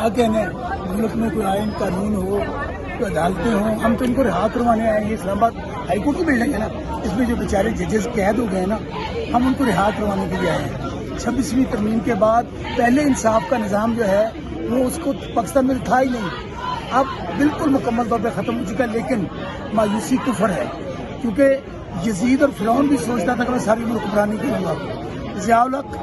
کیا کہنا ہے ملک میں کوئی آئین قانون ہو، کوئی عدالتیں ہوں، ہم تو ان کو رہا کروانے آئے ہیں۔ یہ اسلام آباد ہائی کورٹ کی بلڈنگ ہے نا، اس میں جو بیچارے ججز قید ہو گئے ہیں نا، ہم ان کو رہا کروانے کے لیے آئے ہیں۔ 26ویں ترمیم کے بعد پہلے انصاف کا نظام جو ہے وہ اس کو پاکستان میں تھا ہی نہیں، اب بالکل مکمل طور پہ ختم ہو چکا ہے۔ لیکن مایوسی کفر ہے، کیونکہ یزید اور فرعون بھی سوچتا تھا کہ میں ساری عمر حکمرانی کروں گا۔ ضیاء الحق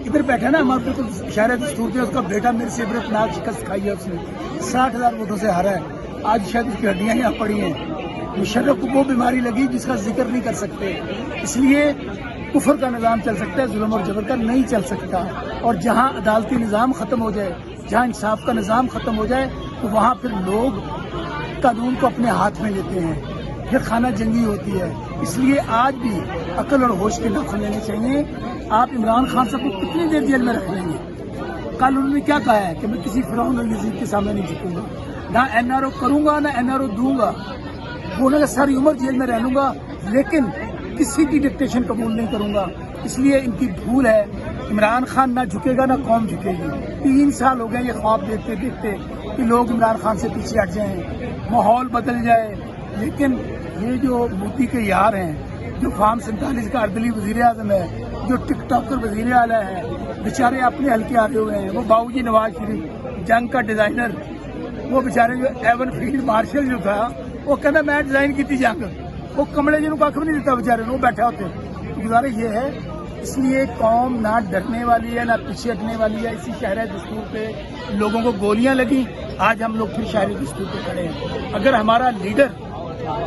ادھر بیٹھا نا، ہمارے بالکل اشارہ دستور پہ، اس کا بیٹا میرے سے عبرت ناک شکست کھائی ہے، اس نے 60,000 ووٹوں سے ہارا ہے۔ آج شاید اس کی ہڈیاں یہاں پڑی ہیں۔ مشرف کو وہ بیماری لگی جس کا ذکر نہیں کر سکتے، اس لیے کفر کا نظام چل سکتا ہے، ظلم اور جبر کا نہیں چل سکتا۔ اور جہاں عدالتی نظام ختم ہو جائے، جہاں انصاف کا نظام ختم ہو جائے، تو وہاں پھر لوگ قانون کو اپنے ہاتھ میں لیتے ہیں، پھر خانہ جنگی ہوتی ہے۔ اس لیے آج بھی عقل اور ہوش کے ناخن لینے چاہیے۔ آپ عمران خان صاحب کو کتنی دیر جیل میں رکھ لیں گے؟ کل انہوں نے کیا کہا ہے کہ میں کسی فرعون اور یزید کے سامنے نہیں جھکوں گا، نہ NRO کروں گا نہ NRO دوں گا، بولے گا ساری عمر جیل میں رہ لوں گا، لیکن کسی کی ڈکٹیشن قبول نہیں کروں گا۔ اس لیے ان کی بھول ہے۔ عمران خان نہ جھکے گا نہ قوم جھکے گی۔ 3 سال ہو گئے یہ خواب دیکھتے دیکھتے کہ لوگ عمران خان سے پیچھے ہٹ جائیں، ماحول بدل جائے، لیکن یہ جو مودی کے یار ہیں، جو فارم 47 کا اردلی وزیر اعظم ہے، جو ٹک ٹاکر وزیر اعلیٰ ہے، بیچارے اپنے حلقے آ رہے ہوئے ہیں۔ وہ باؤجی نواز شریف جنگ کا ڈیزائنر، وہ بیچارے جو ایون فیلڈ مارشل جو تھا، وہ کہنا میں ڈیزائن کی تھی جنگ، وہ کمڑے جنہوں کھ بھی نہیں دیتا بیچارے، وہ بیٹھا ہوتے۔ گزارش یہ ہے، اس لیے قوم نہ ڈرنے والی ہے نہ پیچھے ہٹنے والی ہے۔ اسی شاہراہ دستور پہ لوگوں کو گولیاں لگیں، آج ہم لوگ پھر شاہراہ دستور پہ کھڑے ہیں۔ اگر ہمارا لیڈر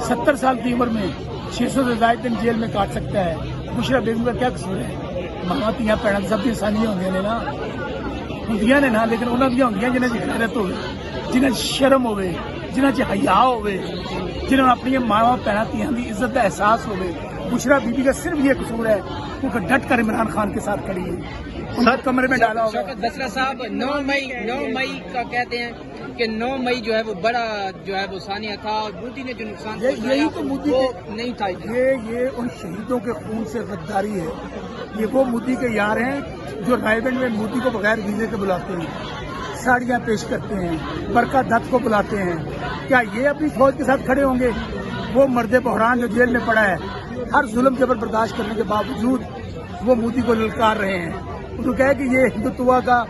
70 سال کی عمر میں 600 سے زائد دن جیل میں کاٹ سکتا ہے، مشرف بیگم کا کیا قصور ہے؟ ماں تیاں پیڑ سب انسانی ہوندیاں نے نا، ہوندیاں نے نا، لیکن انہوں نے ہوندیاں جنہیں غیرت ہوئے، جنہیں شرم ہوئے، جنہیں حیا ہوئے، جنہوں نے اپنی ماں پیڑ تیاں کی عزت کا احساس ہوئے۔ بشرا بی بی کا صرف یہ قصور ہے کہ ڈٹ کر عمران خان کے ساتھ کھڑی ہے، سر کمرے میں ڈالا ہوگا۔ شوکت بسرا صاحب 9 مئی کا کہتے ہیں کہ 9 مئی جو ہے وہ بڑا جو ہے وہ ثانیہ تھا، اور مودی نے جو نقصان یہی تو مودی وہ نہیں تھا۔ یہ ان شہیدوں کے خون سے غداری ہے۔ یہ وہ مودی کے یار ہیں جو رائے گنج میں مودی کو بغیر ویزے کے بلاتے ہیں، ساڑیاں پیش کرتے ہیں، برقع دت کو بلاتے ہیں۔ کیا یہ اپنی فوج کے ساتھ کھڑے ہوں گے؟ وہ مرد بحران جو جیل میں پڑا ہے، ہر ظلم جبر برداشت کرنے کے باوجود وہ مودی کو للکار رہے ہیں۔ انہوں نے کہا کہ یہ ہندوتوا کا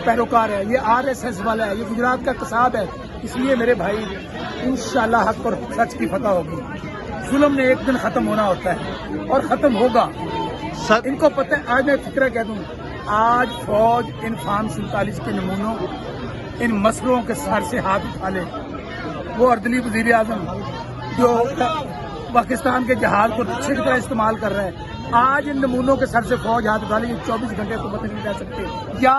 پیروکار ہے، یہ RSS والا ہے، یہ گجرات کا قصاب ہے۔ اس لیے میرے بھائی انشاءاللہ حق اور سچ کی فتح ہوگی۔ ظلم نے ایک دن ختم ہونا ہوتا ہے اور ختم ہوگا۔ ان کو پتہ ہے، آج میں فکرہ کہہ دوں، آج فوج ان فارم 47 کے نمونوں، ان مسئلوں کے سر سے ہاتھ اٹھا لے۔ وہ اردلی وزیر اعظم جو پاکستان کے جہاز کو رکشے کی طرح استعمال کر رہا ہے، آج ان نمونوں کے سر سے فوج ہاتھ اٹھا لے۔ یہ 24 گھنٹے حکومت نہیں رہ سکتے، یا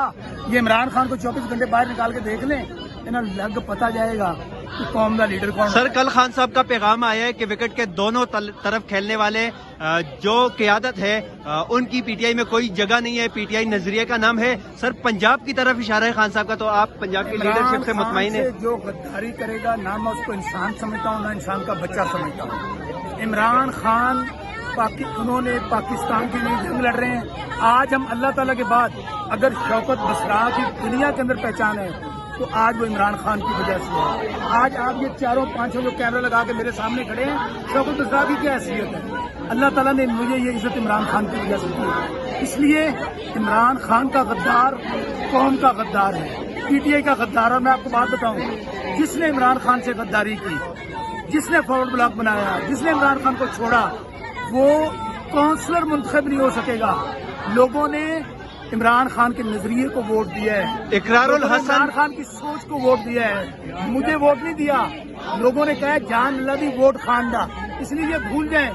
یہ عمران خان کو 24 گھنٹے باہر نکال کے دیکھ لیں، انہیں لگ پتہ جائے گا کہ قوم کا لیڈر کون ہے۔ سر کل خان صاحب کا پیغام آیا ہے کہ وکٹ کے دونوں طرف کھیلنے والے جو قیادت ہے ان کی PTI میں کوئی جگہ نہیں ہے، PTI نظریے کا نام ہے۔ سر پنجاب کی طرف اشارہ ہے خان صاحب کا، تو آپ پنجاب کی لیڈرشپ سے مطمئن ہیں؟ جو غداری کرے گا، نہ میں اس کو انسان سمجھتا ہوں نہ انسان کا بچہ سمجھتا ہوں۔ عمران خان انہوں نے پاکستان کے لیے جنگ لڑ رہے ہیں۔ آج ہم اللہ تعالیٰ کے بعد اگر شوکت بسرا کی دنیا کے اندر پہچان ہے تو آج وہ عمران خان کی وجہ سے ہے۔ آج آپ یہ 4-5 جو کیمرہ لگا کے میرے سامنے کھڑے ہیں، شوکت بسرا کی کیا حیثیت ہے؟ اللہ تعالیٰ نے مجھے یہ عزت عمران خان کی وجہ سے دی ہے۔ اس لیے عمران خان کا غدار قوم کا غدار ہے، PTI کا غدار۔ اور میں آپ کو بات بتاؤں، جس نے عمران خان سے غداری کی، جس نے فارورڈ بلاک بنایا، جس نے عمران خان کو چھوڑا، وہ کونسلر منتخب نہیں ہو سکے گا۔ لوگوں نے عمران خان کے نظریے کو ووٹ دیا ہے، اقرار الحسن عمران خان کی سوچ کو ووٹ دیا ہے۔ مجھے ووٹ نہیں دیا، لوگوں نے کہا جان اللہ بھی ووٹ خان دا۔ اس لیے یہ بھول جائیں،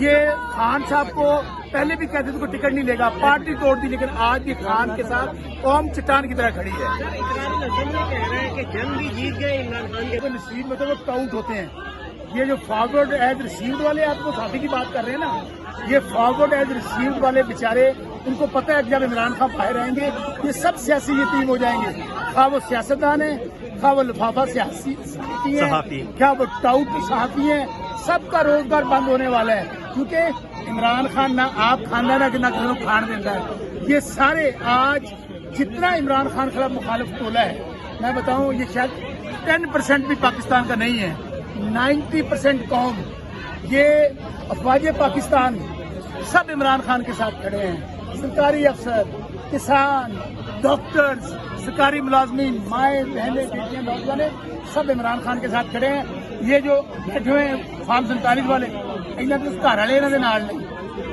یہ خان صاحب کو پہلے بھی کہتے تھے کوئی ٹکٹ نہیں لے گا، پارٹی توڑ دی، لیکن آج بھی خان کے ساتھ قوم چٹان کی طرح کھڑی ہے۔ اقرار الحسن یہ کہہ رہا ہے کہ جنگ بھی جیت گئے عمران خان کے۔ نصیب میں تو وہ ٹاؤٹ ہوتے ہیں۔ یہ جو فارورڈ ایز ریسیوڈ والے آپ کو ساتھی کی بات کر رہے ہیں نا، یہ فارورڈ ایز ریسیوڈ والے بیچارے، ان کو پتہ ہے کہ جب عمران خان باہر آئیں گے یہ سب سیاسی یتیم ہو جائیں گے، خواہ وہ سیاستدان ہیں، خواہ وہ لفافہ سیاسی ہیں، کیا وہ ٹاؤٹ صحافی ہیں، سب کا روزگار بند ہونے والا ہے۔ کیونکہ عمران خان نہ آپ کھانا نہ کسی کو کھان دیتا ہے۔ یہ سارے آج جتنا عمران خان خلاف مخالف ٹولہ ہے میں بتاؤں یہ شاید 10% بھی پاکستان کا نہیں ہے. 90% قوم یہ افواج پاکستان سب عمران خان کے ساتھ کھڑے ہیں. سرکاری افسر, کسان, ڈاکٹرز, سرکاری ملازمین, مائیں بہنیں بیٹیاں نوجوانیں سب عمران خان کے ساتھ کھڑے ہیں. یہ جو بیٹھے ہوئے ہیں فارم 47 والے انہوں نے گھر والے انہوں نے نال نہیں